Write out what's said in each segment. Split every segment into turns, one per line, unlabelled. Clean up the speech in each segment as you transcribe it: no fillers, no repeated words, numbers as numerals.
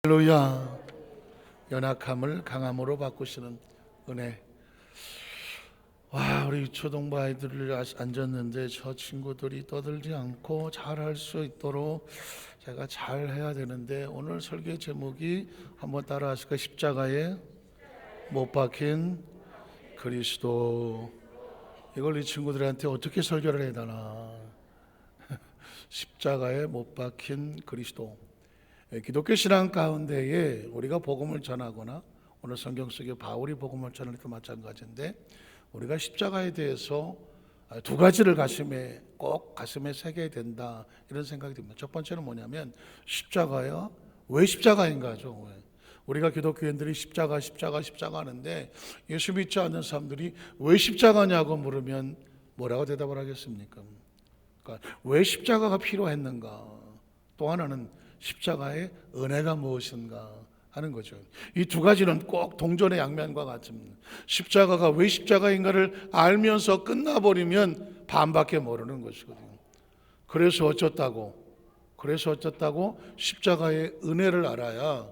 할렐루야. 연약함을 강함으로 바꾸시는 은혜. 와, 우리 초등부 아이들을 앉았는데 저 친구들이 떠들지 않고 잘할 수 있도록 제가 잘 해야 되는데, 오늘 설교 제목이 한번 따라 하실까요? 십자가에 못 박힌 그리스도. 이걸 이 친구들한테 어떻게 설교를 해야 되나? 십자가에 못 박힌 그리스도. 기독교 신앙 가운데에 우리가 복음을 전하거나, 오늘 성경 속에 바울이 복음을 전할 때 마찬가지인데, 우리가 십자가에 대해서 두 가지를 꼭 가슴에 새겨야 된다, 이런 생각이 듭니다. 첫 번째는 뭐냐면, 십자가야 왜 십자가인가죠. 우리가 기독교인들이 십자가 하는데, 예수 믿지 않는 사람들이 왜 십자가냐고 물으면 뭐라고 대답을 하겠습니까? 그러니까 왜 십자가가 필요했는가, 또 하나는 십자가의 은혜가 무엇인가 하는 거죠. 이 두 가지는 꼭 동전의 양면과 같습니다. 십자가가 왜 십자가인가를 알면서 끝나버리면 반밖에 모르는 것이거든요. 그래서 어쩌다고 십자가의 은혜를 알아야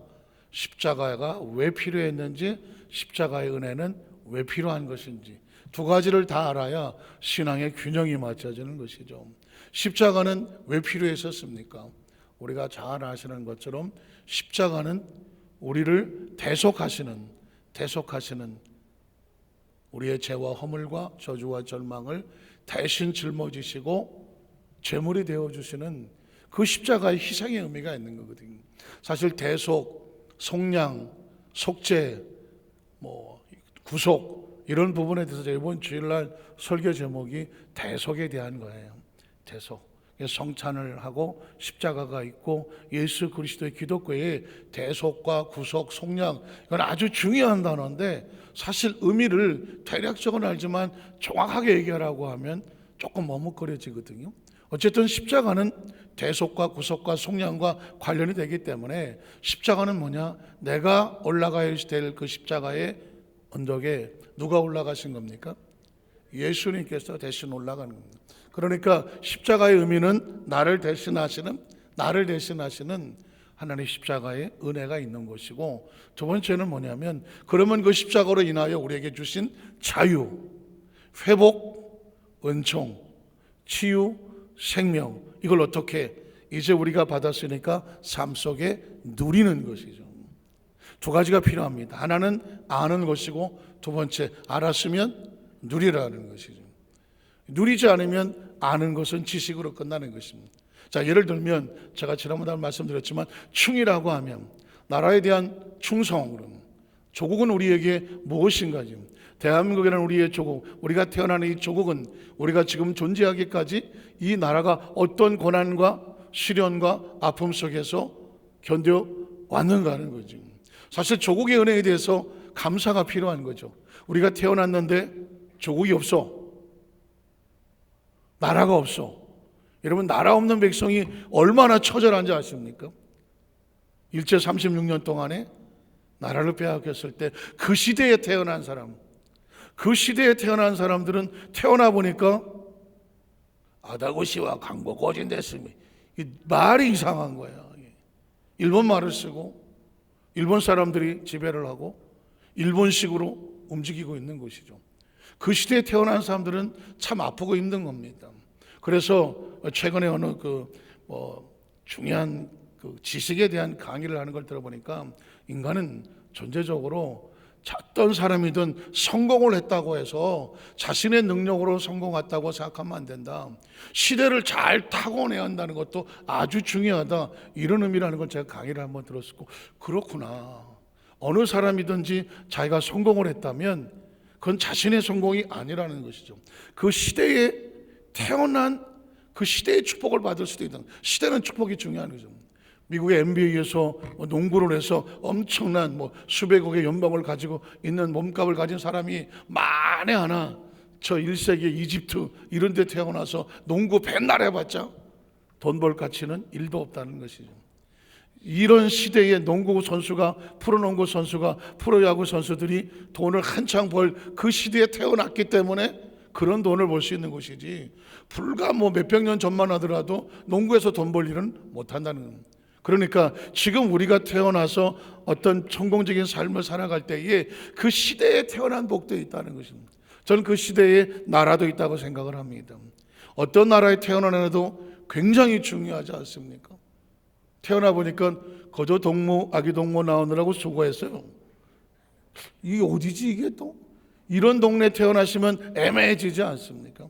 십자가가 왜 필요했는지, 십자가의 은혜는 왜 필요한 것인지, 두 가지를 다 알아야 신앙의 균형이 맞춰지는 것이죠. 십자가는 왜 필요했었습니까? 우리가 잘 아시는 것처럼 십자가는 우리를 대속하시는 우리의 죄와 허물과 저주와 절망을 대신 짊어지시고 제물이 되어주시는 그 십자가의 희생의 의미가 있는 거거든요. 사실 대속, 속량, 속죄, 구속, 이런 부분에 대해서 이번 주일날 설교 제목이 대속에 대한 거예요. 대속. 성찬을 하고 십자가가 있고, 예수 그리스도의 기독교의 대속과 구속, 속량, 이건 아주 중요한 단어인데, 사실 의미를 대략적으로 알지만 정확하게 얘기하라고 하면 조금 머뭇거려지거든요. 어쨌든 십자가는 대속과 구속과 속량과 관련이 되기 때문에, 십자가는 뭐냐? 내가 올라가야 될 그 십자가의 언덕에 누가 올라가신 겁니까? 예수님께서 대신 올라가는 겁니다. 그러니까 십자가의 의미는 나를 대신하시는 하나님의 십자가의 은혜가 있는 것이고, 두 번째는 뭐냐면, 그러면 그 십자가로 인하여 우리에게 주신 자유, 회복, 은총, 치유, 생명, 이걸 어떻게 이제 우리가 받았으니까 삶 속에 누리는 것이죠. 두 가지가 필요합니다. 하나는 아는 것이고, 두 번째 알았으면 누리라는 것이죠. 누리지 않으면 아는 것은 지식으로 끝나는 것입니다. 자, 예를 들면 제가 지난번에 말씀드렸지만, 충이라고 하면 나라에 대한 충성, 조국은 우리에게 무엇인가? 대한민국이라는 우리의 조국, 우리가 태어나는 이 조국은 우리가 지금 존재하기까지 이 나라가 어떤 고난과 시련과 아픔 속에서 견뎌왔는가 하는 거죠. 사실 조국의 은혜에 대해서 감사가 필요한 거죠. 우리가 태어났는데 조국이 없어, 나라가 없어. 여러분, 나라 없는 백성이 얼마나 처절한지 아십니까? 일제 36년 동안에 나라를 빼앗겼을 때 그 시대에 태어난 사람들은 태어나 보니까 아다고시와 강고 고진됐으니, 말이 이상한 거야. 일본 말을 쓰고, 일본 사람들이 지배를 하고 일본식으로 움직이고 있는 것이죠. 그 시대에 태어난 사람들은 참 아프고 힘든 겁니다. 그래서 최근에 어느 중요한 지식에 대한 강의를 하는 걸 들어보니까, 인간은 전체적으로 어떤 사람이든 성공을 했다고 해서 자신의 능력으로 성공했다고 생각하면 안 된다. 시대를 잘 타고내야 한다는 것도 아주 중요하다, 이런 의미라는 걸 제가 강의를 한번 들었고, 그렇구나. 어느 사람이든지 자기가 성공을 했다면 그건 자신의 성공이 아니라는 것이죠. 그 시대에 태어난 그 시대의 축복을 받을 수도 있다. 시대는 축복이 중요한 거죠. 미국의 NBA에서 농구를 해서 엄청난 수백억의 연봉을 가지고 있는 몸값을 가진 사람이 만에 하나 저 1세기 이집트 이런 데 태어나서 농구 맨날 해봤자 돈 벌 가치는 1도 없다는 것이죠. 이런 시대에 농구 선수가, 프로농구 선수가, 프로야구 선수들이 돈을 한창 벌 그 시대에 태어났기 때문에 그런 돈을 벌 수 있는 것이지, 불과 몇백 년 전만 하더라도 농구에서 돈 벌 일은 못한다는 겁니다. 그러니까 지금 우리가 태어나서 어떤 성공적인 삶을 살아갈 때에 그 시대에 태어난 복도 있다는 것입니다. 저는 그 시대에 나라도 있다고 생각을 합니다. 어떤 나라에 태어나도 굉장히 중요하지 않습니까? 태어나 보니까 거저 동무, 아기 동무 나오느라고 수고했어요. 이게 어디지 이게 또? 이런 동네 태어나시면 애매해지지 않습니까?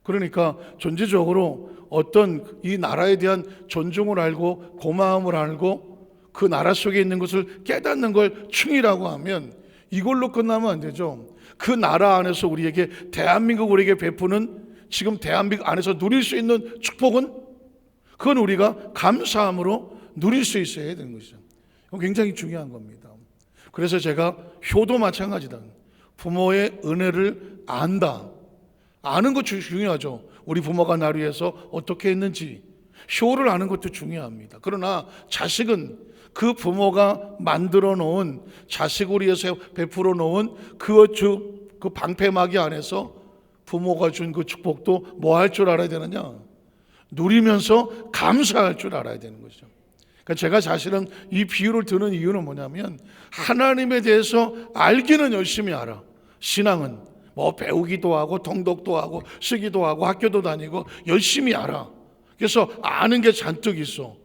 그러니까 존재적으로 어떤 이 나라에 대한 존중을 알고 고마움을 알고 그 나라 속에 있는 것을 깨닫는 걸 충이라고 하면 이걸로 끝나면 안 되죠. 그 나라 안에서 우리에게 대한민국 우리에게 베푸는 지금 대한민국 안에서 누릴 수 있는 축복은 그건 우리가 감사함으로 누릴 수 있어야 되는 것이죠. 이건 굉장히 중요한 겁니다. 그래서 제가 효도 마찬가지다. 부모의 은혜를 안다. 아는 것 중요하죠. 우리 부모가 나를 위해서 어떻게 했는지 효를 아는 것도 중요합니다. 그러나 자식은 그 부모가 만들어 놓은 자식을 위해서 베풀어 놓은 그 방패막이 안에서 부모가 준 그 축복도 뭐 할 줄 알아야 되느냐? 누리면서 감사할 줄 알아야 되는 거죠. 그러니까 제가 사실은 이 비유를 드는 이유는 뭐냐면 하나님에 대해서 알기는 열심히 알아. 신앙은 뭐 배우기도 하고 통독도 하고 쓰기도 하고 학교도 다니고 열심히 알아. 그래서 아는 게 잔뜩 있어.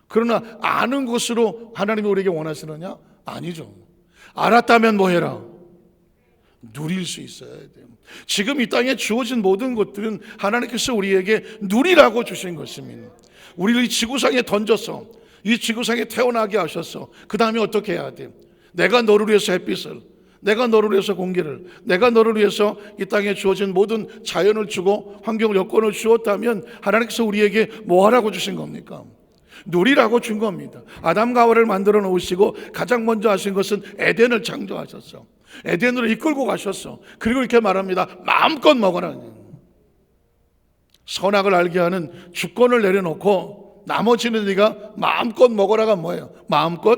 그러나 아는 것으로 하나님이 우리에게 원하시느냐? 아니죠. 알았다면 뭐 해라? 누릴 수 있어야 돼요. 지금 이 땅에 주어진 모든 것들은 하나님께서 우리에게 누리라고 주신 것입니다. 우리를 이 지구상에 던져서 이 지구상에 태어나게 하셨어. 그 다음에 어떻게 해야 돼요? 내가 너를 위해서 햇빛을, 내가 너를 위해서 공기를, 내가 너를 위해서 이 땅에 주어진 모든 자연을 주고 환경을 여건을 주었다면 하나님께서 우리에게 뭐 하라고 주신 겁니까? 누리라고 준 겁니다. 아담과 하와를 만들어 놓으시고 가장 먼저 하신 것은 에덴을 창조하셨어. 에덴으로 이끌고 가셨어. 그리고 이렇게 말합니다. 마음껏 먹어라. 선악을 알게 하는 주권을 내려놓고 나머지는 네가 마음껏 먹어라가 뭐예요? 마음껏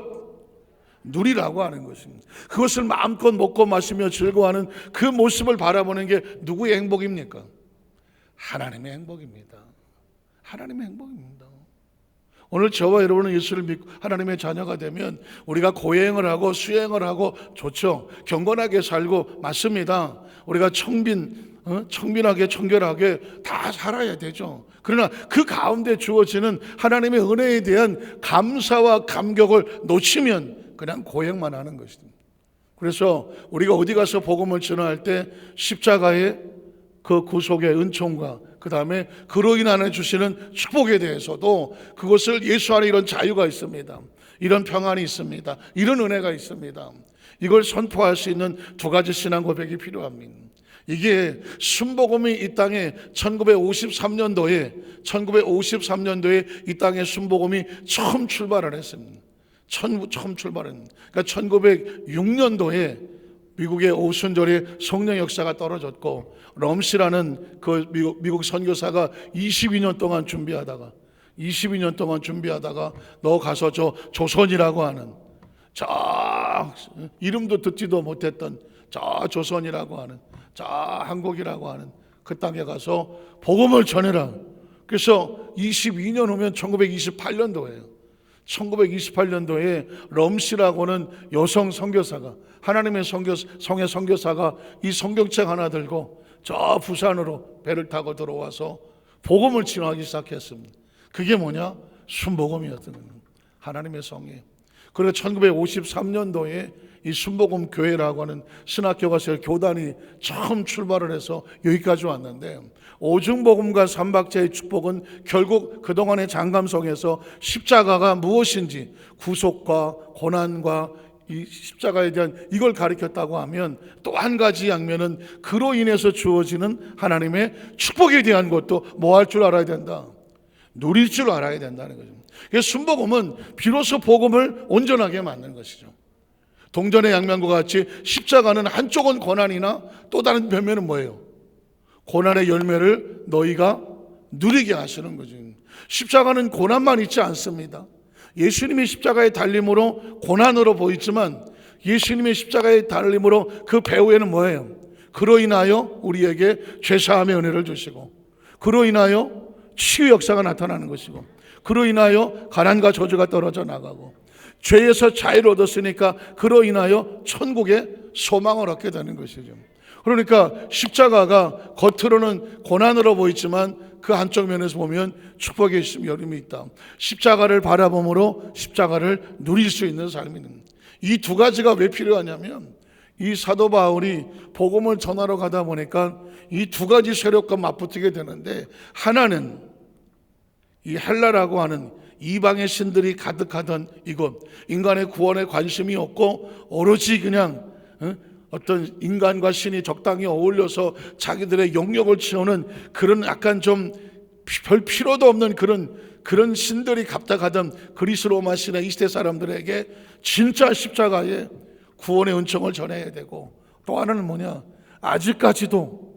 누리라고 하는 것입니다. 그것을 마음껏 먹고 마시며 즐거워하는 그 모습을 바라보는 게 누구의 행복입니까? 하나님의 행복입니다. 하나님의 행복입니다. 오늘 저와 여러분은 예수를 믿고 하나님의 자녀가 되면 우리가 고행을 하고 수행을 하고 좋죠. 경건하게 살고 맞습니다. 우리가 청빈하게 청결하게 다 살아야 되죠. 그러나 그 가운데 주어지는 하나님의 은혜에 대한 감사와 감격을 놓치면 그냥 고행만 하는 것입니다. 그래서 우리가 어디 가서 복음을 전할 때 십자가의 그 구속의 은총과 그 다음에 그로 인하여 주시는 축복에 대해서도 그것을 예수 안에 이런 자유가 있습니다. 이런 평안이 있습니다. 이런 은혜가 있습니다. 이걸 선포할 수 있는 두 가지 신앙 고백이 필요합니다. 이게 순복음이 이 땅에 1953년도에 이 땅에 순복음이 처음 출발을 했습니다. 처음 출발은 그러니까 1906년도에 미국의 오순절에 성령 역사가 떨어졌고 럼시라는 그 미국 선교사가 22년 동안 준비하다가 너 가서 저 조선이라고 하는 저 이름도 듣지도 못했던 저 조선이라고 하는 저 한국이라고 하는 그 땅에 가서 복음을 전해라. 그래서 22년 후면 1928년도예요. 1928년도에 럼시라고는 여성 선교사가 하나님의 성의 선교사가 이 성경책 하나 들고 저 부산으로 배를 타고 들어와서 복음을 전하기 시작했습니다. 그게 뭐냐? 순복음이었던 거예요. 하나님의 성에. 그리고 1953년도에 이 순복음 교회라고 하는 신학교가서 교단이 처음 출발을 해서 여기까지 왔는데 오중복음과 삼박자의 축복은 결국 그동안의 장감성에서 십자가가 무엇인지 구속과 고난과 이 십자가에 대한 이걸 가르쳤다고 하면 또 한 가지 양면은 그로 인해서 주어지는 하나님의 축복에 대한 것도 뭐 할 줄 알아야 된다? 누릴 줄 알아야 된다는 거죠. 그래서 순복음은 비로소 복음을 온전하게 만드는 것이죠. 동전의 양면과 같이 십자가는 한쪽은 고난이나 또 다른 변면은 뭐예요? 고난의 열매를 너희가 누리게 하시는 거죠. 십자가는 고난만 있지 않습니다. 예수님의 십자가의 달림으로 고난으로 보이지만 예수님의 십자가의 달림으로 그 배후에는 뭐예요? 그로 인하여 우리에게 죄사함의 은혜를 주시고 그로 인하여 치유 역사가 나타나는 것이고 그로 인하여 가난과 저주가 떨어져 나가고, 죄에서 자유를 얻었으니까 그로 인하여 천국의 소망을 얻게 되는 것이죠. 그러니까 십자가가 겉으로는 고난으로 보이지만 그 한쪽 면에서 보면 축복의 여름이 있다. 십자가를 바라봄으로 십자가를 누릴 수 있는 삶이는, 이 두 가지가 왜 필요하냐면, 이 사도 바울이 복음을 전하러 가다 보니까 이 두 가지 세력과 맞붙게 되는데, 하나는 이 헬라라고 하는 이방의 신들이 가득하던 이곳, 인간의 구원에 관심이 없고 오로지 그냥 어떤 인간과 신이 적당히 어울려서 자기들의 영역을 채우는 그런 약간 좀 별 필요도 없는 그런 신들이 갑작하던 그리스 로마 신의 이 시대 사람들에게 진짜 십자가의 구원의 은총을 전해야 되고, 또 하나는 뭐냐, 아직까지도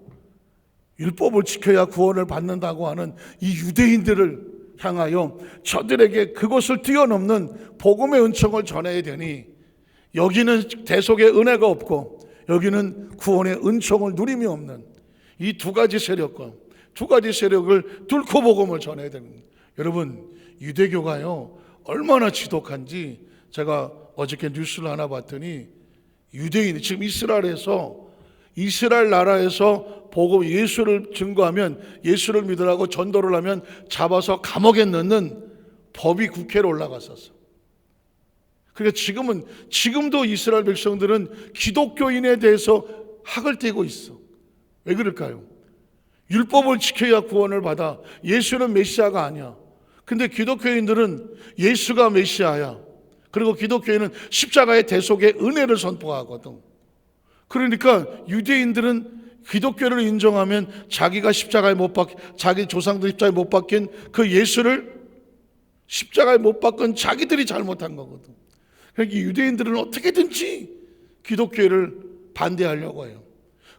율법을 지켜야 구원을 받는다고 하는 이 유대인들을 향하여 저들에게 그것을 뛰어넘는 복음의 은총을 전해야 되니, 여기는 대속의 은혜가 없고 여기는 구원의 은총을 누림이 없는 이 두 가지 세력과 두 가지 세력을 뚫고 복음을 전해야 되는 거예요. 여러분, 유대교가요 얼마나 지독한지 제가 어저께 뉴스를 하나 봤더니, 유대인이 지금 이스라엘 나라에서 복음 예수를 증거하면, 예수를 믿으라고 전도를 하면 잡아서 감옥에 넣는 법이 국회로 올라갔었어. 그러니까 지금도 이스라엘 백성들은 기독교인에 대해서 학을 떼고 있어. 왜 그럴까요? 율법을 지켜야 구원을 받아. 예수는 메시아가 아니야. 근데 기독교인들은 예수가 메시아야. 그리고 기독교인은 십자가의 대속의 은혜를 선포하거든. 그러니까 유대인들은 기독교를 인정하면 자기가 십자가에 자기 조상들 십자가에 못 박힌 그 예수를 십자가에 못 박은 자기들이 잘못한 거거든. 그러니까 유대인들은 어떻게든지 기독교를 반대하려고 해요.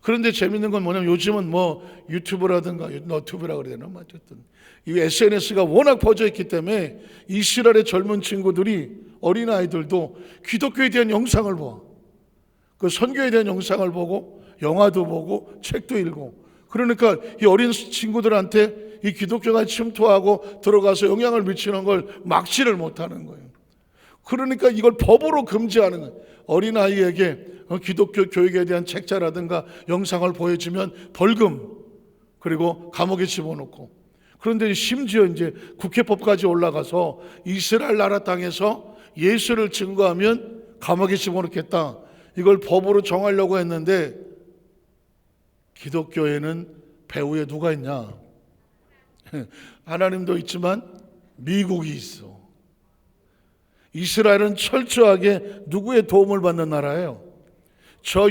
그런데 재밌는 건 뭐냐면, 요즘은 뭐 유튜브라든가 너튜브라고 그래야 되나, 어쨌든 이 SNS가 워낙 퍼져 있기 때문에 이스라엘의 젊은 친구들이, 어린아이들도 기독교에 대한 영상을 봐. 그 선교에 대한 영상을 보고 영화도 보고 책도 읽고, 그러니까 이 어린 친구들한테 이 기독교가 침투하고 들어가서 영향을 미치는 걸 막지를 못하는 거예요. 그러니까 이걸 법으로 금지하는 거예요. 어린아이에게 기독교 교육에 대한 책자라든가 영상을 보여주면 벌금, 그리고 감옥에 집어넣고. 그런데 심지어 이제 국회법까지 올라가서 이스라엘 나라 땅에서 예수를 증거하면 감옥에 집어넣겠다, 이걸 법으로 정하려고 했는데, 기독교에는 배후에 누가 있냐? 하나님도 있지만 미국이 있어. 이스라엘은 철저하게 누구의 도움을 받는 나라예요? 저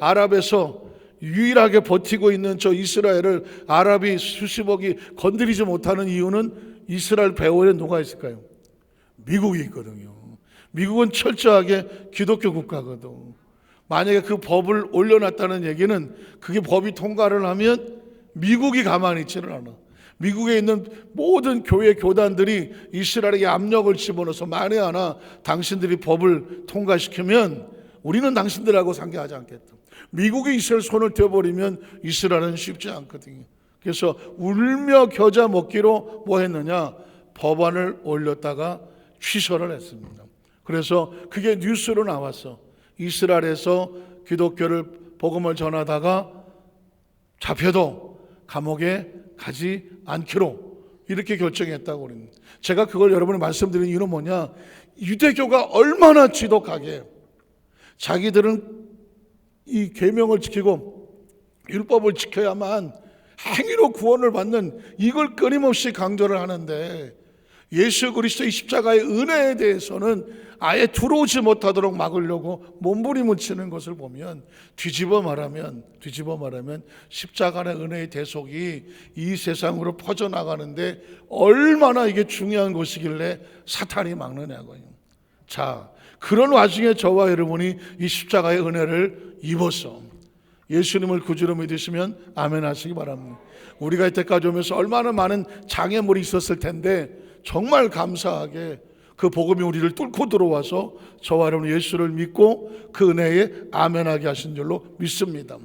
아랍에서 유일하게 버티고 있는 저 이스라엘을 아랍이 수십억이 건드리지 못하는 이유는 이스라엘 배후에 누가 있을까요? 미국이 있거든요. 미국은 철저하게 기독교 국가거든. 만약에 그 법을 올려놨다는 얘기는, 그게 법이 통과를 하면 미국이 가만히 있지는 않아. 미국에 있는 모든 교회 교단들이 이스라엘에게 압력을 집어넣어서, 만에 하나 당신들이 법을 통과시키면 우리는 당신들하고 상계하지 않겠다. 미국이 이스라엘 손을 떼어버리면 이스라엘은 쉽지 않거든요. 그래서 울며 겨자 먹기로 뭐 했느냐? 법안을 올렸다가 취소를 했습니다. 그래서 그게 뉴스로 나왔어. 이스라엘에서 기독교를 복음을 전하다가 잡혀도 감옥에 가지 않기로 이렇게 결정했다고 그럽니다. 제가 그걸 여러분이 말씀드린 이유는 뭐냐? 유대교가 얼마나 지독하게 자기들은 이 계명을 지키고 율법을 지켜야만 행위로 구원을 받는, 이걸 끊임없이 강조를 하는데, 예수 그리스도의 십자가의 은혜에 대해서는 아예 들어오지 못하도록 막으려고 몸부림을 치는 것을 보면, 뒤집어 말하면 십자가의 은혜의 대속이 이 세상으로 퍼져나가는데 얼마나 이게 중요한 것이길래 사탄이 막느냐고요. 자, 그런 와중에 저와 여러분이 이 십자가의 은혜를 입어서 예수님을 구주로 믿으시면 아멘 하시기 바랍니다. 우리가 이때까지 오면서 얼마나 많은 장애물이 있었을 텐데, 정말 감사하게 그 복음이 우리를 뚫고 들어와서 저와 여러분 예수를 믿고 그 은혜에 아멘하게 하신 줄로 믿습니다.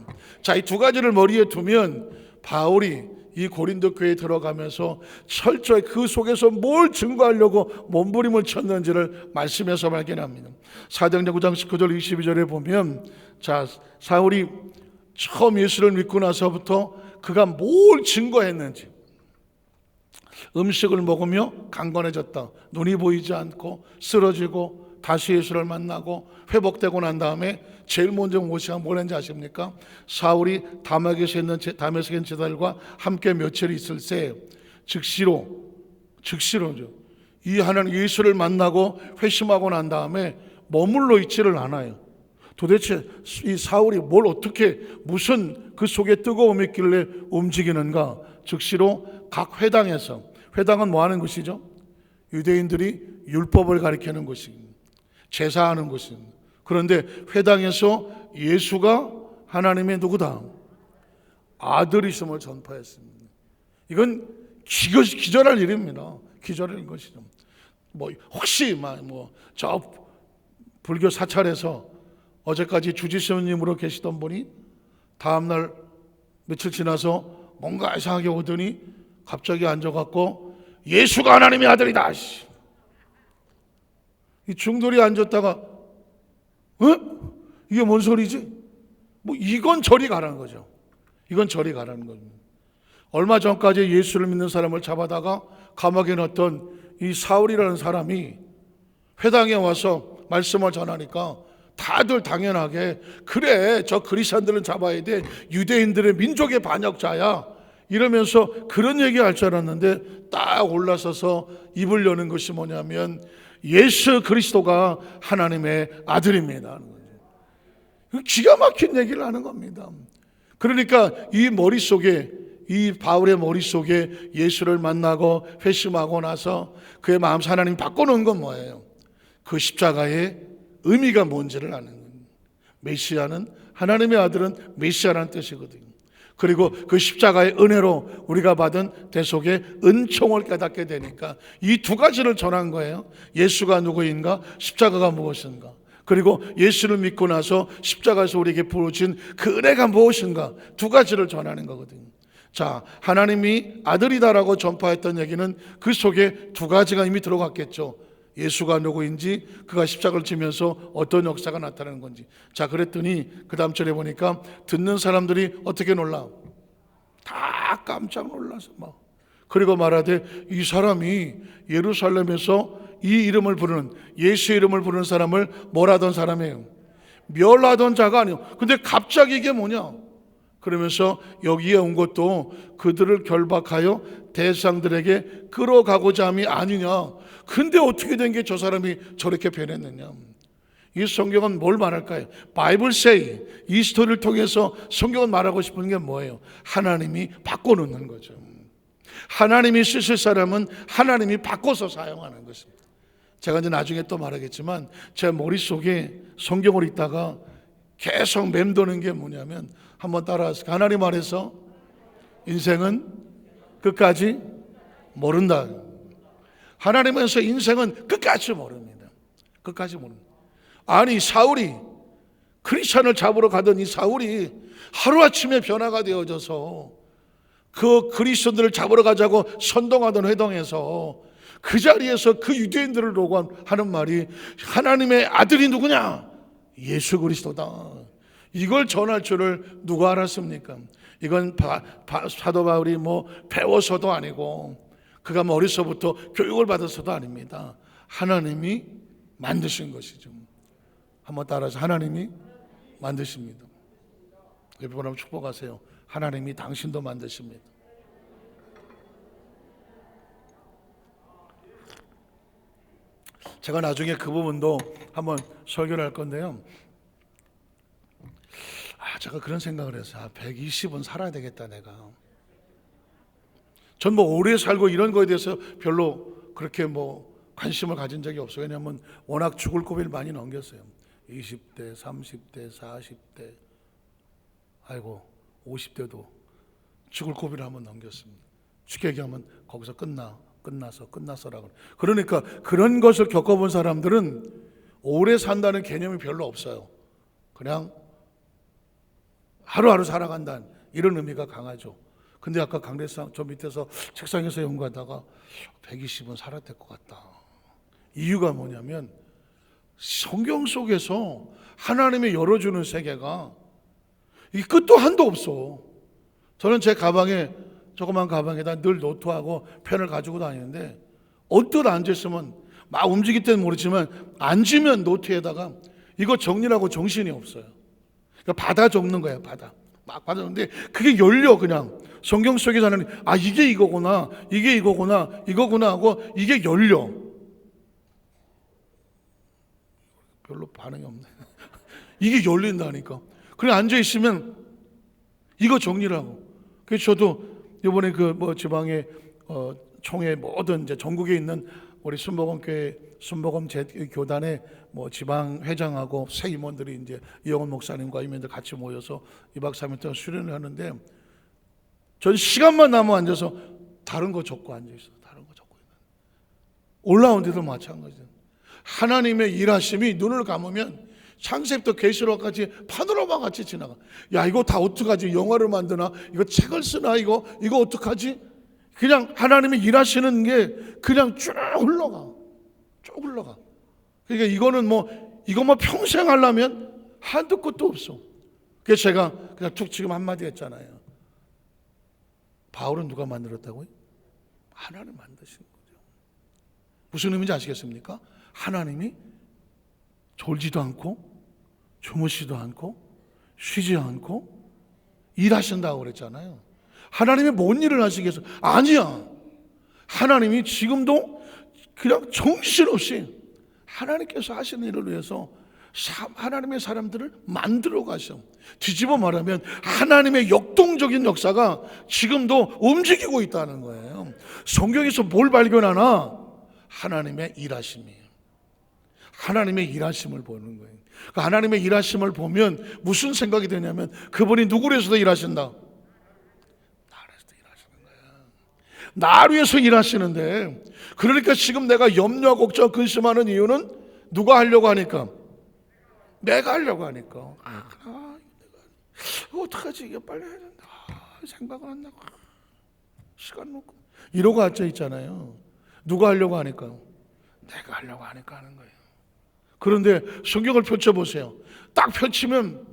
자, 이 두 가지를 머리에 두면 바울이 이 고린도 교회에 들어가면서 철저히 그 속에서 뭘 증거하려고 몸부림을 쳤는지를 말씀에서 발견합니다. 사도행전 9장 19절 22절에 보면, 자, 사울이 처음 예수를 믿고 나서부터 그가 뭘 증거했는지, 음식을 먹으며 강건해졌다, 눈이 보이지 않고 쓰러지고 다시 예수를 만나고 회복되고 난 다음에 제일 먼저 모시가 뭘 했는지 아십니까? 사울이 다메섹에 있는 제자들과 함께 며칠 있을 새 즉시로죠, 이 하나님 예수를 만나고 회심하고 난 다음에 머물러 있지를 않아요. 도대체 이 사울이 뭘 어떻게 무슨 그 속에 뜨거움이 있길래 움직이는가? 즉시로 각 회당에서, 회당은 뭐 하는 곳이죠? 유대인들이 율법을 가리키는 곳입니다. 제사하는 곳입니다. 그런데 회당에서 예수가 하나님의 누구다? 아들이심을 전파했습니다. 이건 기절할 일입니다. 기절할 것이죠. 혹시 저 불교 사찰에서 어제까지 주지스님으로 계시던 분이 다음날 며칠 지나서 뭔가 이상하게 오더니 갑자기 앉아갖고 예수가 하나님의 아들이다. 이 중돌이 앉았다가 이게 뭔 소리지? 이건 저리 가라는 거죠. 이건 저리 가라는 겁니다. 얼마 전까지 예수를 믿는 사람을 잡아다가 감옥에 넣었던 이 사울이라는 사람이 회당에 와서 말씀을 전하니까 다들 당연하게, 그래, 저 그리스도인들은 잡아야 돼, 유대인들의 민족의 반역자야, 이러면서 그런 얘기할 줄 알았는데 딱 올라서서 입을 여는 것이 뭐냐면 예수 그리스도가 하나님의 아들입니다 하는 거죠. 기가 막힌 얘기를 하는 겁니다. 그러니까 이 머릿속에, 이 바울의 머릿속에 예수를 만나고 회심하고 나서 그의 마음 하나님 바꿔놓은 건 뭐예요? 그 십자가의 의미가 뭔지를 아는 거예요. 메시아는, 하나님의 아들은 메시아라는 뜻이거든요. 그리고 그 십자가의 은혜로 우리가 받은 대속의 은총을 깨닫게 되니까 이 두 가지를 전한 거예요. 예수가 누구인가, 십자가가 무엇인가, 그리고 예수를 믿고 나서 십자가에서 우리에게 부어진 그 은혜가 무엇인가, 두 가지를 전하는 거거든요. 자, 하나님이 아들이다라고 전파했던 얘기는 그 속에 두 가지가 이미 들어갔겠죠. 예수가 누구인지, 그가 십자가를 지면서 어떤 역사가 나타나는 건지. 자, 그랬더니 그 다음 절에 보니까 듣는 사람들이 어떻게 놀라? 다 깜짝 놀라서 그리고 말하되 이 사람이 예루살렘에서 이 이름을 부르는, 예수의 이름을 부르는 사람을 뭐라던 사람이에요? 멸하던 자가 아니에요. 근데 갑자기 이게 뭐냐? 그러면서 여기에 온 것도 그들을 결박하여 대상들에게 끌어가고자 함이 아니냐. 근데 어떻게 된 게 저 사람이 저렇게 변했느냐. 이 성경은 뭘 말할까요? 바이블 say, 이 스토리를 통해서 성경은 말하고 싶은 게 뭐예요? 하나님이 바꿔놓는 거죠. 하나님이 쓰실 사람은 하나님이 바꿔서 사용하는 것입니다. 제가 이제 나중에 또 말하겠지만 제 머릿속에 성경을 읽다가 계속 맴도는 게 뭐냐면, 한번 따라하세요. 하나님 안에서 인생은 끝까지 모른다. 하나님에서 인생은 끝까지 모릅니다. 끝까지 모릅니다. 아니, 사울이, 크리스찬을 잡으러 가던 이 사울이 하루아침에 변화가 되어져서 그 그리스도들을 잡으러 가자고 선동하던 회당에서 그 자리에서 그 유대인들을 보고 하는 말이 하나님의 아들이 누구냐? 예수 그리스도다. 이걸 전할 줄을 누가 알았습니까? 이건 사도 바울이 배워서도 아니고 그가 어려서부터 교육을 받아서도 아닙니다. 하나님이 만드신 것이죠. 한번 따라서 하나님이 만드십니다. 옆에 보라면 축복하세요. 하나님이 당신도 만드십니다. 제가 나중에 그 부분도 한번 설교를 할 건데요. 제가 그런 생각을 해서 120은 살아야 되겠다 내가. 전 오래 살고 이런 거에 대해서 별로 그렇게 관심을 가진 적이 없어요. 왜냐하면 워낙 죽을 고비를 많이 넘겼어요. 20대, 30대, 40대, 아이고 50대도 죽을 고비를 한번 넘겼습니다. 쉽게 얘기하면 거기서 끝났어라고. 그러니까 그런 것을 겪어본 사람들은 오래 산다는 개념이 별로 없어요. 그냥 하루하루 살아간다는 이런 의미가 강하죠. 근데 아까 강대상 저 밑에서 책상에서 연구하다가 120은 살아야 될 것 같다. 이유가 뭐냐면 성경 속에서 하나님이 열어주는 세계가 이 끝도 한도 없어. 저는 제 가방에, 조그만 가방에다 늘 노트하고 펜을 가지고 다니는데 언뜻 앉아있으면 막 움직일 때는 모르지만 앉으면 노트에다가 이거 정리라고 정신이 없어요. 그러니까 받아 적는 거예요. 막 받아 적는데 그게 열려. 그냥 성경 속에서 하나님, 아 이게 이거구나, 이게 이거구나, 이거구나 하고 이게 열려. 별로 반응이 없네. 이게 열린다니까. 그래 앉아있으면 이거 정리라고. 그래서 저도 이번에 지방의 총회 모든 이제 전국에 있는 우리 순복음교회 순복음 교단의 지방 회장하고 새 임원들이 이제 이영원 목사님과 임원들 같이 모여서 2박 3일 동안 수련을 하는데 전 시간만 나면 앉아서 다른 거 적고 앉아 있어. 다른 거 적고 있는. 올라온 데도 마찬가지예요. 하나님의 일하심이 눈을 감으면 창세부터 계시록까지 파노라마 같이 지나가. 야 이거 다 어떡하지? 영화를 만드나? 이거 책을 쓰나? 이거 어떡하지? 그냥 하나님이 일하시는 게 그냥 쭉 흘러가. 쭉 흘러가. 그러니까 이거는 이거 평생 하려면 한도 끝도 없어. 그래서 제가 그냥 툭 지금 한마디 했잖아요. 바울은 누가 만들었다고요? 하나님 만드신 거죠. 무슨 의미인지 아시겠습니까? 하나님이 졸지도 않고 주무시도 않고 쉬지 않고 일하신다고 그랬잖아요. 하나님이 뭔 일을 하시겠어요? 아니야. 하나님이 지금도 그냥 정신없이 하나님께서 하시는 일을 위해서 하나님의 사람들을 만들어 가셔. 뒤집어 말하면 하나님의 역동적인 역사가 지금도 움직이고 있다는 거예요. 성경에서 뭘 발견하나? 하나님의 일하심이에요. 하나님의 일하심을 보는 거예요. 그러니까 하나님의 일하심을 보면 무슨 생각이 드냐면 그분이 누구를 위해서도 일하신다? 나를 위해서도 일하시는 거야. 나를 위해서 일하시는데, 그러니까 지금 내가 염려, 걱정, 근심하는 이유는 누가 하려고 하니까? 내가 하려고 하니까. 내가 어떡하지? 이게 빨리 해야 된다. 생각은 안 나고 시간 놓고 이러고 앉아 있잖아요. 누가 하려고 하니까? 내가 하려고 하니까 하는 거예요. 그런데 성경을 펼쳐보세요. 딱 펼치면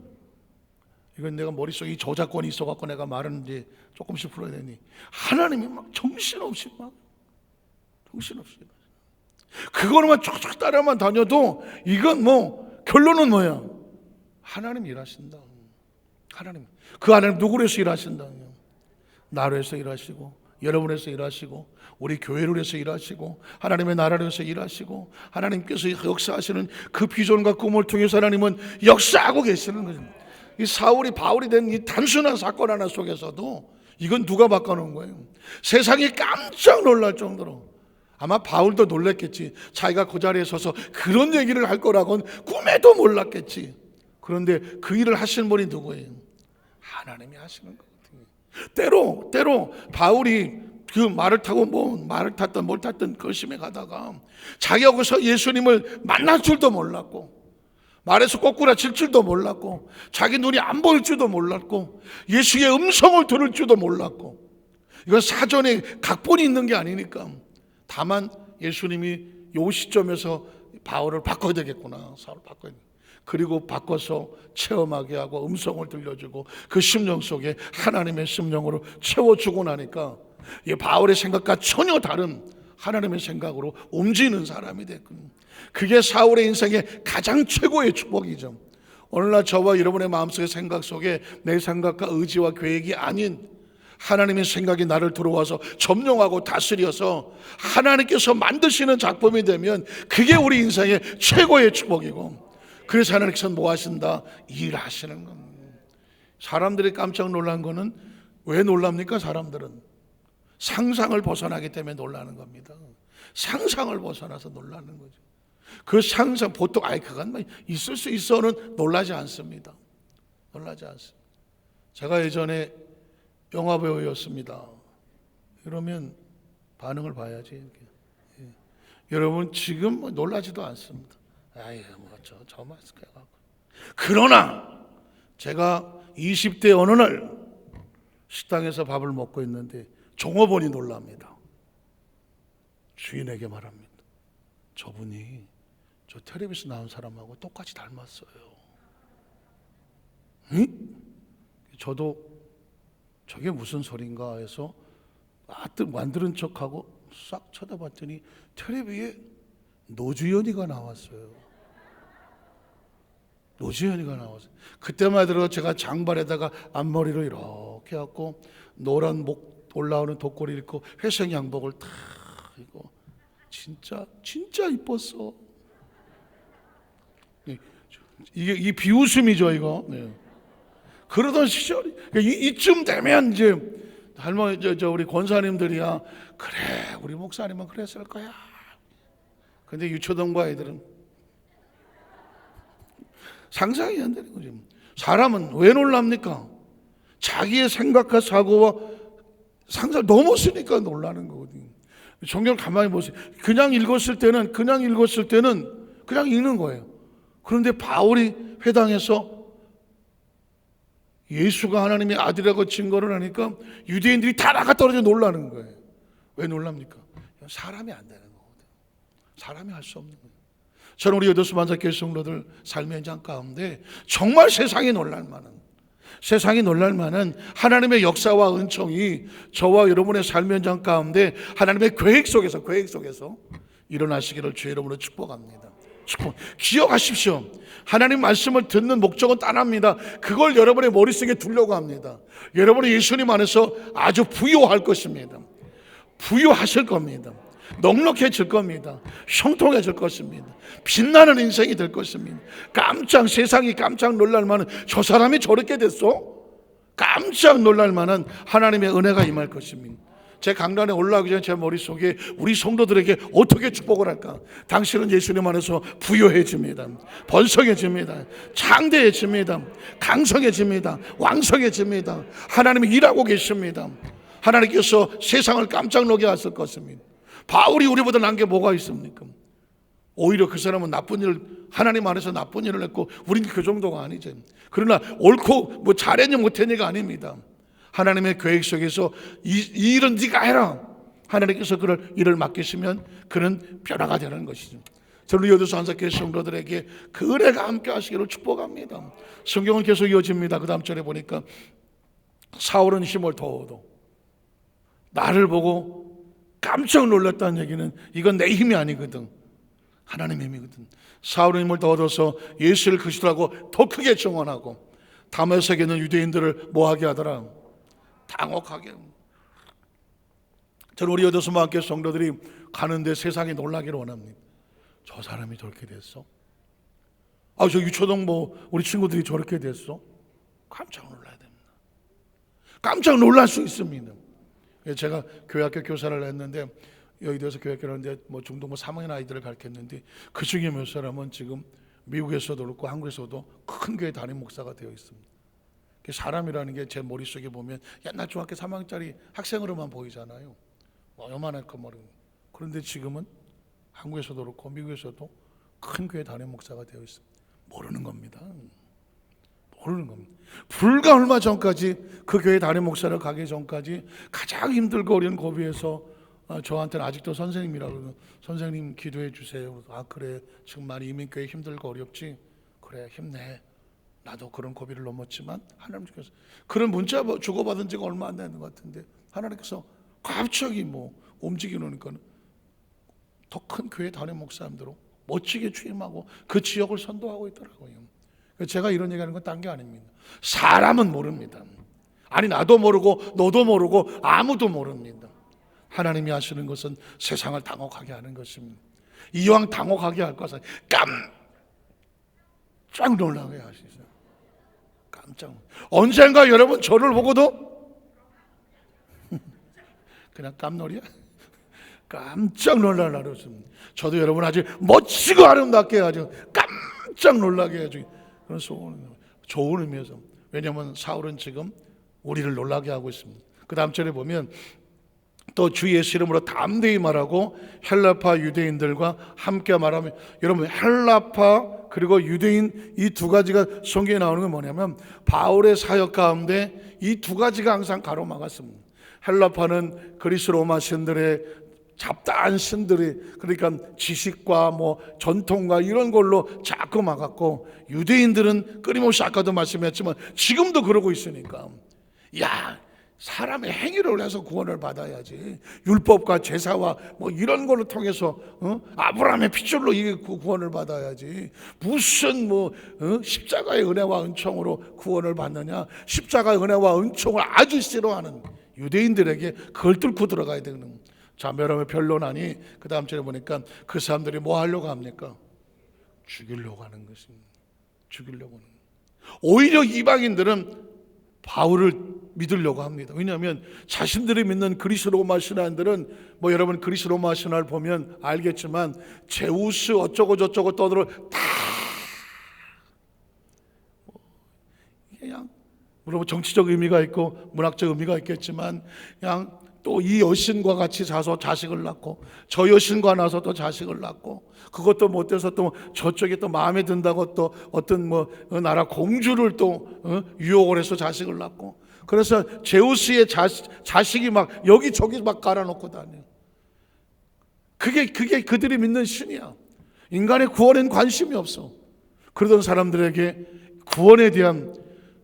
이건 내가 머릿속에 이 저작권이 있어갖고 내가 말하는지 조금씩 풀어야 되니 하나님이 막 정신없이 그거로만 쫙쫙 따라만 다녀도 이건 결론은 뭐야? 하나님 일하신다. 하나님. 그 하나님 누구를 위해서 일하신다? 나를 위해서 일하시고 여러분을 위해서 일하시고 우리 교회를 위해서 일하시고 하나님의 나라를 위해서 일하시고 하나님께서 역사하시는 그 비전과 꿈을 통해서 하나님은 역사하고 계시는 거죠. 이 사울이 바울이 된 이 단순한 사건 하나 속에서도 이건 누가 바꿔놓은 거예요? 세상이 깜짝 놀랄 정도로. 아마 바울도 놀랐겠지. 자기가 그 자리에 서서 그런 얘기를 할 거라고는 꿈에도 몰랐겠지. 그런데 그 일을 하시는 분이 누구예요? 하나님이 하시는 거거든요. 때로 바울이 그 말을 타고 말을 탔든 뭘 탔든 거심에 가다가 자기가 거기서 예수님을 만날 줄도 몰랐고 말에서 꼬꾸라칠 줄도 몰랐고 자기 눈이 안 보일 줄도 몰랐고 예수의 음성을 들을 줄도 몰랐고 이건 사전에 각본이 있는 게 아니니까 다만 예수님이 요 시점에서 바울을 바꿔야 되겠구나. 사울을 바꿔야 돼. 그리고 바꿔서 체험하게 하고 음성을 들려주고 그 심령 속에 하나님의 심령으로 채워주고 나니까 이 바울의 생각과 전혀 다른 하나님의 생각으로 움직이는 사람이 됐군요. 그게 사울의 인생의 가장 최고의 축복이죠. 오늘날 저와 여러분의 마음속의 생각 속에 내 생각과 의지와 계획이 아닌 하나님의 생각이 나를 들어와서 점령하고 다스려서 하나님께서 만드시는 작품이 되면 그게 우리 인생의 최고의 축복이고, 그래서 하나님께서 뭐 하신다? 일하시는 겁니다. 사람들이 깜짝 놀란 거는 왜 놀랍니까? 사람들은 상상을 벗어나기 때문에 놀라는 겁니다. 상상을 벗어나서 놀라는 거죠. 그 상상 보통 그건 뭐 있을 수 있어는 놀라지 않습니다. 놀라지 않습니다. 제가 예전에 영화 배우였습니다. 그러면 반응을 봐야지. 이렇게. 예. 여러분 지금 놀라지도 않습니다. 저 마스크가. 그러나 제가 20대 어느 날 식당에서 밥을 먹고 있는데 종업원이 놀랍니다. 주인에게 말합니다. 저분이 저 텔레비에서 나온 사람하고 똑같이 닮았어요. 응? 저도 저게 무슨 소린가 해서 만드는 척하고 싹 쳐다봤더니 텔레비에 노주현이가 나왔어요. 노주현이가 나왔어요. 그때만 들어 제가 장발에다가 앞머리를 이렇게 하고 노란 목 올라오는 독고리 입고 회색 양복을 탁 입고 진짜 이뻤어. 이게 비웃음이죠, 이거. 네. 그러던 시절이 이쯤 되면 이제 할머니 우리 권사님들이야 그래 우리 목사님은 그랬을 거야. 근데 유초동부 아이들은 상상이 안 되는 거죠. 사람은 왜 놀랍니까? 자기의 생각과 사고와 상상을 넘었으니까 놀라는 거거든요. 성경을 가만히 보세요. 그냥 읽었을 때는 그냥 읽는 거예요. 그런데 바울이 회당에서 예수가 하나님의 아들이라고 증거를 하니까 유대인들이 다 나가 떨어져 놀라는 거예요. 왜 놀랍니까? 사람이 안 되는 거거든요. 사람이 할 수 없는 거예요. 저는 우리 여도수 만사교회 성도들 삶의 현장 가운데 정말 세상이 놀랄 만한 하나님의 역사와 은총이 저와 여러분의 삶의 현장 가운데 하나님의 계획 속에서 일어나시기를 주의 이름으로 축복합니다. 기억하십시오. 하나님 말씀을 듣는 목적은 단합니다. 그걸 여러분의 머릿속에 두려고 합니다. 여러분이 예수님 안에서 아주 부유할 것입니다. 부유하실 겁니다. 넉넉해질 겁니다. 형통해질 것입니다. 빛나는 인생이 될 것입니다. 세상이 깜짝 놀랄 만한 저 사람이 저렇게 됐어? 깜짝 놀랄 만한 하나님의 은혜가 임할 것입니다. 제 강단에 올라가기 전에 제 머릿속에 우리 성도들에게 어떻게 축복을 할까? 당신은 예수님 안에서 부유해집니다. 번성해집니다. 창대해집니다. 강성해집니다. 왕성해집니다. 하나님이 일하고 계십니다. 하나님께서 세상을 깜짝 놀게 하실 것입니다. 바울이 우리보다 난 게 뭐가 있습니까? 오히려 그 사람은 하나님 안에서 나쁜 일을 했고 우리는 그 정도가 아니죠. 그러나 옳고 잘했니 못했니가 아닙니다. 하나님의 계획 속에서 이 일은 네가 해라. 하나님께서 그를 일을 맡기시면 그는 변화가 되는 것이죠. 저는 여도수 한사교회 성도들에게 그 은혜가 함께 하시기를 축복합니다. 성경은 계속 이어집니다. 그 다음 절에 보니까 사울은 힘을 더워도 나를 보고 깜짝 놀랐다는 얘기는 이건 내 힘이 아니거든. 하나님의 힘이거든. 사울은 힘을 더 얻어서 예수를 그리스도라고 더 크게 증언하고 다메섹에 있는 유대인들을 뭐하게 하더라? 당혹하게. 저는 우리 여도수 만교회 성도들이 가는데 세상이 놀라기를 원합니다. 저 사람이 저렇게 됐어? 저 유초동 우리 친구들이 저렇게 됐어? 깜짝 놀라야 됩니다. 깜짝 놀랄 수 있습니다. 제가 교회학교 교사를 했는데 여의도에서 교회학교를 하는데 중등 3학년 아이들을 가르쳤는데 그 중에 몇 사람은 지금 미국에서도 그렇고 한국에서도 큰 교회 담임 목사가 되어 있습니다. 사람이라는 게 제 머릿속에 보면 옛날 중학교 3학년짜리 학생으로만 보이잖아요. 요만한 머리. 그런데 지금은 한국에서도 그렇고 미국에서도 큰 교회 담임 목사가 되어 있습니다. 모르는 겁니다. 불과 얼마 전까지 그 교회 담임 목사를 가기 전까지 가장 힘들고 어려운 고비에서 저한테는 아직도 선생님이라고 그러면 선생님 기도해 주세요. 그래 지금 많이 이민교회 힘들고 어렵지? 그래 힘내. 나도 그런 고비를 넘었지만 하나님께서 그런 문자 주고받은 지가 얼마 안 되는 것 같은데 하나님께서 갑자기 움직이니까 더 큰 교회 담임 목사님들로 멋지게 취임하고 그 지역을 선도하고 있더라고요. 제가 이런 얘기하는 건 딴 게 아닙니다. 사람은 모릅니다. 아니 나도 모르고 너도 모르고 아무도 모릅니다. 하나님이 하시는 것은 세상을 당혹하게 하는 것입니다. 이왕 당혹하게 할 것은 깜짝 놀라게 하시죠. 언젠가 여러분 저를 보고도 그냥 깜놀이야? 깜짝 놀랄라 그렇습니다. 저도 여러분 아주 멋지고 아름답게 아주 깜짝 놀라게 해주기 그런 좋은 의미에서. 왜냐하면 사울은 지금 우리를 놀라게 하고 있습니다. 그 다음 절에 보면 또 주 예수 이름으로 담대히 말하고 헬라파 유대인들과 함께 말하며, 여러분 헬라파 그리고 유대인 이 두 가지가 성경에 나오는 건 뭐냐면 바울의 사역 가운데 이 두 가지가 항상 가로막았습니다. 헬라파는 그리스 로마 신들의 잡다한 신들이, 그러니까 지식과 뭐 전통과 이런 걸로 자꾸 막았고, 유대인들은 끊임없이 아까도 말씀했지만 지금도 그러고 있으니까, 야, 사람의 행위를 해서 구원을 받아야지, 율법과 제사와 뭐 이런 걸로 통해서 아브라함의 핏줄로 이게 구원을 받아야지, 무슨 뭐 십자가의 은혜와 은총으로 구원을 받느냐. 십자가의 은혜와 은총을 아주 싫어하는 유대인들에게 그걸 뚫고 들어가야 되는 거예요. 자, 여러분 변론하니 그 다음 절에 보니까 그 사람들이 뭐 하려고 합니까? 죽이려고 하는 것입니다. 죽이려고 하는 거예요. 오히려 이방인들은 바울을 믿으려고 합니다. 왜냐하면 자신들이 믿는 그리스 로마 신앙들은, 뭐 여러분 그리스 로마 신화를 보면 알겠지만 제우스 어쩌고 저쩌고 떠들어 다 그냥 물론 정치적 의미가 있고 문학적 의미가 있겠지만, 그냥 또 이 여신과 같이 자서 자식을 낳고 저 여신과 나서 또 자식을 낳고, 그것도 못돼서 또 저쪽에 또 마음에 든다고 또 어떤 뭐 나라 공주를 또 유혹을 해서 자식을 낳고, 그래서 제우스의 자식이 막 여기저기 막 깔아놓고 다녀요. 그게 그들이 믿는 신이야. 인간의 구원엔 관심이 없어. 그러던 사람들에게 구원에 대한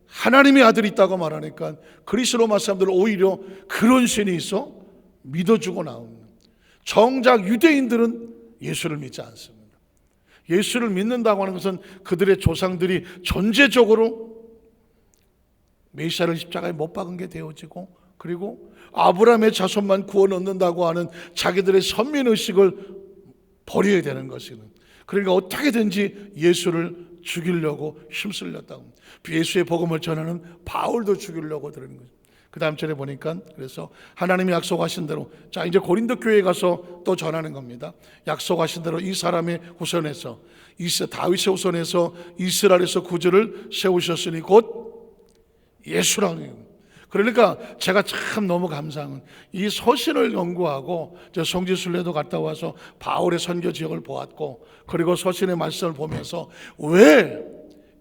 하나님의 아들이 있다고 말하니까 그리스 로마 사람들은 오히려 그런 신이 있어 믿어주고 나옵니다. 정작 유대인들은 예수를 믿지 않습니다. 예수를 믿는다고 하는 것은 그들의 조상들이 전제적으로 메시아를 십자가에 못 박은 게 되어지고, 그리고 아브라함의 자손만 구원 얻는다고 하는 자기들의 선민의식을 버려야 되는 것이는, 그러니까 어떻게든지 예수를 죽이려고 힘쓸렸다고. 예수의 복음을 전하는 바울도 죽이려고 들은 거죠. 그 다음 절에 보니까 그래서 하나님이 약속하신 대로, 자 이제 고린도 교회에 가서 또 전하는 겁니다. 약속하신 대로 이 사람의 후손에서, 다윗의 후손에서 이스라엘에서 구주를 세우셨으니 곧 예수라는 거예요. 그러니까 제가 참 너무 감사한 건, 이 서신을 연구하고 성지순례도 갔다 와서 바울의 선교 지역을 보았고, 그리고 서신의 말씀을 보면서 왜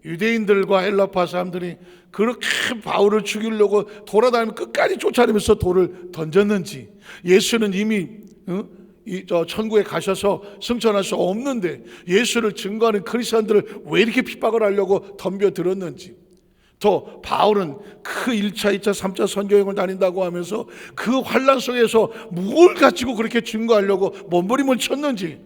유대인들과 헬라파 사람들이 그렇게 바울을 죽이려고 돌아다니며 끝까지 쫓아내면서 돌을 던졌는지, 예수는 이미 천국에 가셔서 승천할 수 없는데 예수를 증거하는 크리스천들을 왜 이렇게 핍박을 하려고 덤벼들었는지, 또 바울은 그 1차, 2차, 3차 선교행을 다닌다고 하면서 그 환난 속에서 뭘 가지고 그렇게 증거하려고 몸부림을 쳤는지,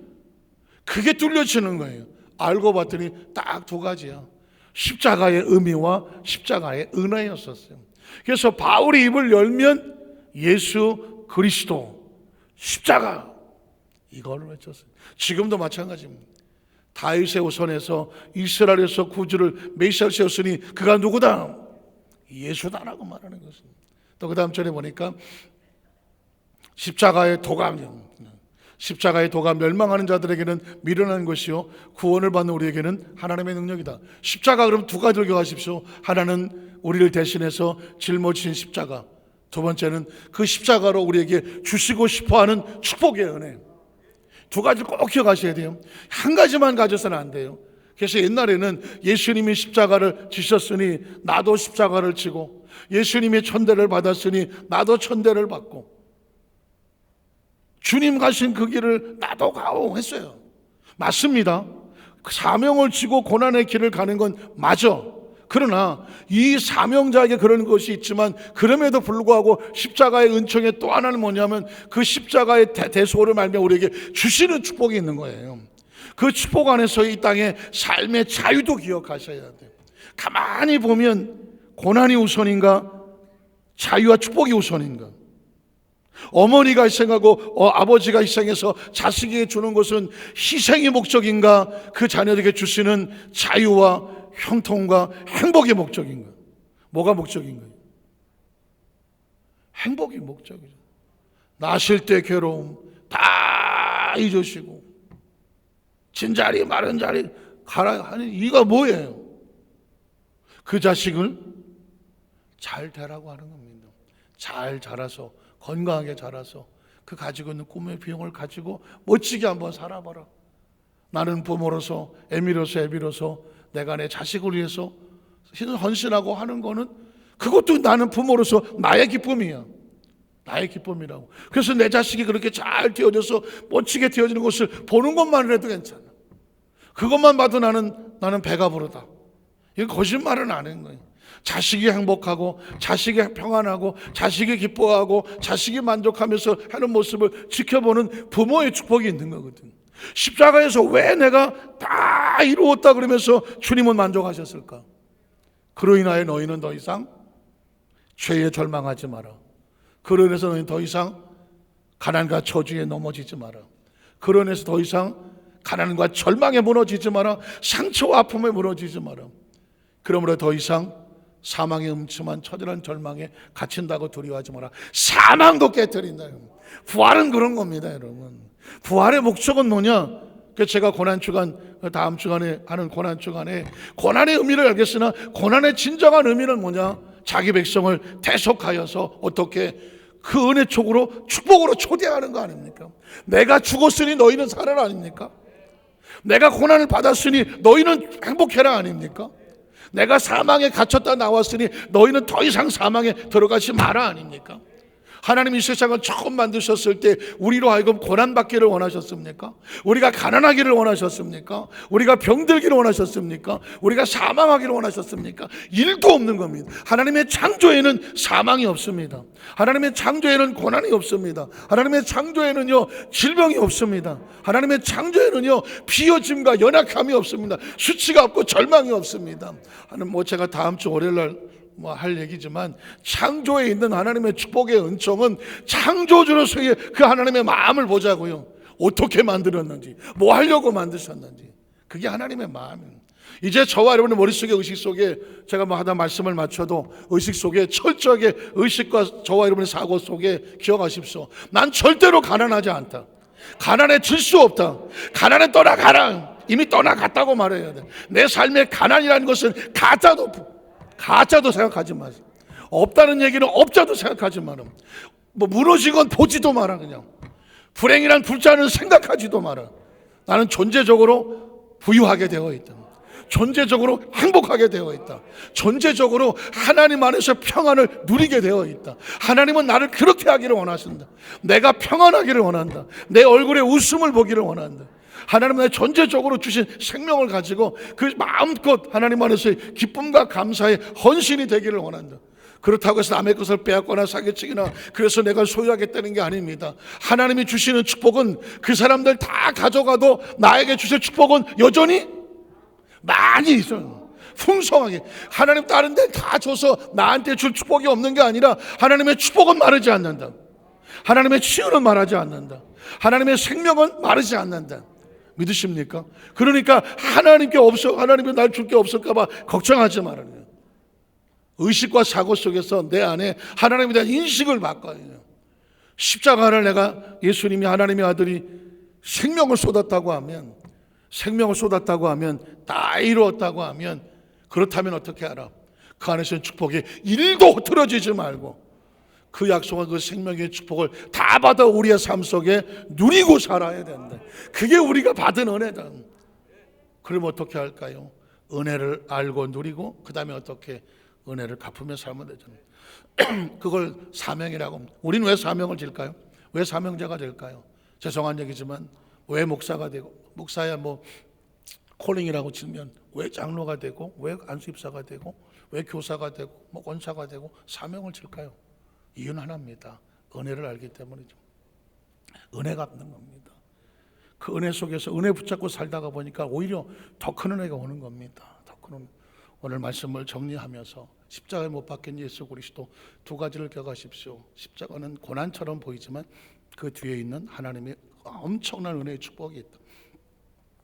그게 뚫려지는 거예요. 알고 봤더니 딱 두 가지야. 십자가의 의미와 십자가의 은혜였었어요. 그래서 바울이 입을 열면 예수 그리스도 십자가, 이걸 외쳤어요. 지금도 마찬가지입니다. 다윗의 후손에서 이스라엘에서 구주를 메시아를 세웠으니 그가 누구다? 예수다라고 말하는 것입니다. 또 그 다음 절에 보니까 십자가의 도가 멸망하는 자들에게는 미련한 것이요 구원을 받는 우리에게는 하나님의 능력이다. 십자가, 그럼 두 가지를 기억하십시오. 하나는 우리를 대신해서 짊어지신 십자가, 두 번째는 그 십자가로 우리에게 주시고 싶어하는 축복의 은혜. 두 가지를 꼭 기억하셔야 돼요. 한 가지만 가져서는 안 돼요. 그래서 옛날에는 예수님이 십자가를 지셨으니 나도 십자가를 지고, 예수님이 천대를 받았으니 나도 천대를 받고, 주님 가신 그 길을 나도 가오 했어요. 맞습니다. 사명을 지고 고난의 길을 가는 건 맞아. 그러나 이 사명자에게 그런 것이 있지만, 그럼에도 불구하고 십자가의 은총의 또 하나는 뭐냐면 그 십자가의 대소를 말며 우리에게 주시는 축복이 있는 거예요. 그 축복 안에서 이 땅의 삶의 자유도 기억하셔야 돼요. 가만히 보면 고난이 우선인가, 자유와 축복이 우선인가? 어머니가 희생하고 아버지가 희생해서 자식에게 주는 것은 희생의 목적인가, 그 자녀에게 주시는 자유와 형통과 행복의 목적인가? 뭐가 목적인가? 행복이 목적이죠. 나실 때 괴로움 다 잊으시고 진자리 마른 자리 가라 하니, 이가 뭐예요? 그 자식을 잘 되라고 하는 겁니다. 잘 자라서, 건강하게 자라서 그 가지고 있는 꿈의 비용을 가지고 멋지게 한번 살아봐라. 나는 부모로서 애미로서 내가 내 자식을 위해서 헌신하고 하는 거는, 그것도 나는 부모로서 나의 기쁨이야. 나의 기쁨이라고. 그래서 내 자식이 그렇게 잘 되어져서 멋지게 되어지는 것을 보는 것만이라도 괜찮아. 그것만 봐도 나는 배가 부르다. 이건 거짓말은 안 하는 거예요. 자식이 행복하고 자식이 평안하고 자식이 기뻐하고 자식이 만족하면서 하는 모습을 지켜보는 부모의 축복이 있는 거거든. 십자가에서 왜 내가 다 이루었다 그러면서 주님은 만족하셨을까? 그로 인하여 너희는 더 이상 죄에 절망하지 마라. 그로 인해서 너희는 더 이상 가난과 저주에 넘어지지 마라. 그로 인해서 더 이상 가난과 절망에 무너지지 마라. 상처와 아픔에 무너지지 마라. 그러므로 더 이상 사망의 음침한 처절한 절망에 갇힌다고 두려워하지 마라. 사망도 깨뜨린다. 부활은 그런 겁니다, 여러분. 부활의 목적은 뭐냐? 제가 고난주간, 다음 주간에 하는 고난주간에 고난의 의미를 알겠으나 고난의 진정한 의미는 뭐냐? 자기 백성을 대속하여서 어떻게 그 은혜 쪽으로 축복으로 초대하는 거 아닙니까? 내가 죽었으니 너희는 살아라 아닙니까? 내가 고난을 받았으니 너희는 행복해라 아닙니까? 내가 사망에 갇혔다 나왔으니 너희는 더 이상 사망에 들어가지 마라 아닙니까? 하나님이 세상을 처음 만드셨을 때 우리로 하여금 고난받기를 원하셨습니까? 우리가 가난하기를 원하셨습니까? 우리가 병들기를 원하셨습니까? 우리가 사망하기를 원하셨습니까? 일도 없는 겁니다. 하나님의 창조에는 사망이 없습니다. 하나님의 창조에는 고난이 없습니다. 하나님의 창조에는요 질병이 없습니다. 하나님의 창조에는요 비어짐과 연약함이 없습니다. 수치가 없고 절망이 없습니다. 제가 다음 주 월요일날 할 얘기지만 창조에 있는 하나님의 축복의 은총은 창조주로서의 그 하나님의 마음을 보자고요. 어떻게 만들었는지, 뭐 하려고 만드셨는지, 그게 하나님의 마음입니다. 이제 저와 여러분의 머릿속에 의식 속에 제가 하다 말씀을 마쳐도 의식 속에 철저하게 의식과 저와 여러분의 사고 속에 기억하십시오. 난 절대로 가난하지 않다. 가난해질 수 없다. 가난에 떠나가라. 이미 떠나갔다고 말해야 돼. 내 삶의 가난이라는 것은 가짜도 생각하지 마세요. 없다는 얘기는 없자도 생각하지 마라. 무너진 건 보지도 마라. 그냥 불행이란 불자는 생각하지도 마라. 나는 존재적으로 부유하게 되어 있다. 존재적으로 행복하게 되어 있다. 존재적으로 하나님 안에서 평안을 누리게 되어 있다. 하나님은 나를 그렇게 하기를 원하신다. 내가 평안하기를 원한다. 내 얼굴에 웃음을 보기를 원한다. 하나님은 내 존재적으로 주신 생명을 가지고 그 마음껏 하나님 안에서의 기쁨과 감사의 헌신이 되기를 원한다. 그렇다고 해서 남의 것을 빼앗거나 사기치거나 그래서 내가 소유하겠다는 게 아닙니다. 하나님이 주시는 축복은 그 사람들 다 가져가도 나에게 주실 축복은 여전히 많이 있어요. 풍성하게. 하나님 다른 데 다 줘서 나한테 줄 축복이 없는 게 아니라 하나님의 축복은 마르지 않는다. 하나님의 치유는 마르지 않는다. 하나님의 생명은 마르지 않는다. 믿으십니까? 그러니까 하나님께 날 줄 게 없을까 봐 걱정하지 말아요. 의식과 사고 속에서 내 안에 하나님에 대한 인식을 바꿔야 해요. 십자가를 내가 예수님이 하나님의 아들이 생명을 쏟았다고 하면 다 이루었다고 하면 그렇다면 어떻게 알아? 그 안에서는 축복이 1도 흐트러지지 말고 그 약속한 그 생명의 축복을 다 받아 우리의 삶 속에 누리고 살아야 된다. 그게 우리가 받은 은혜다. 그럼 어떻게 할까요? 은혜를 알고 누리고 그 다음에 어떻게 은혜를 갚으며 살면 되잖아요. 그걸 사명이라고 합니다. 우리는 왜 사명을 질까요? 왜 사명자가 될까요? 죄송한 얘기지만 왜 목사가 되고 목사야 콜링이라고 치면 왜 장로가 되고 왜 안수입사가 되고 왜 교사가 되고 권사가 되고 사명을 질까요? 이유는 하나입니다. 은혜를 알기 때문이죠. 은혜 갚는 겁니다. 그 은혜 속에서 은혜 붙잡고 살다가 보니까 오히려 더 큰 은혜가 오는 겁니다. 더 큰 오늘 말씀을 정리하면서 십자가에 못 박힌 예수 그리스도 두 가지를 기억하십시오. 십자가는 고난처럼 보이지만 그 뒤에 있는 하나님의 엄청난 은혜의 축복이 있다.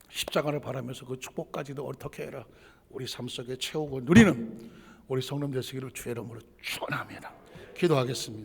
십자가를 바라면서 그 축복까지도 어떻게 해라 우리 삶 속에 채우고 누리는 우리 성령 되시기를 주의 이름으로 축원합니다. 기도하겠습니다.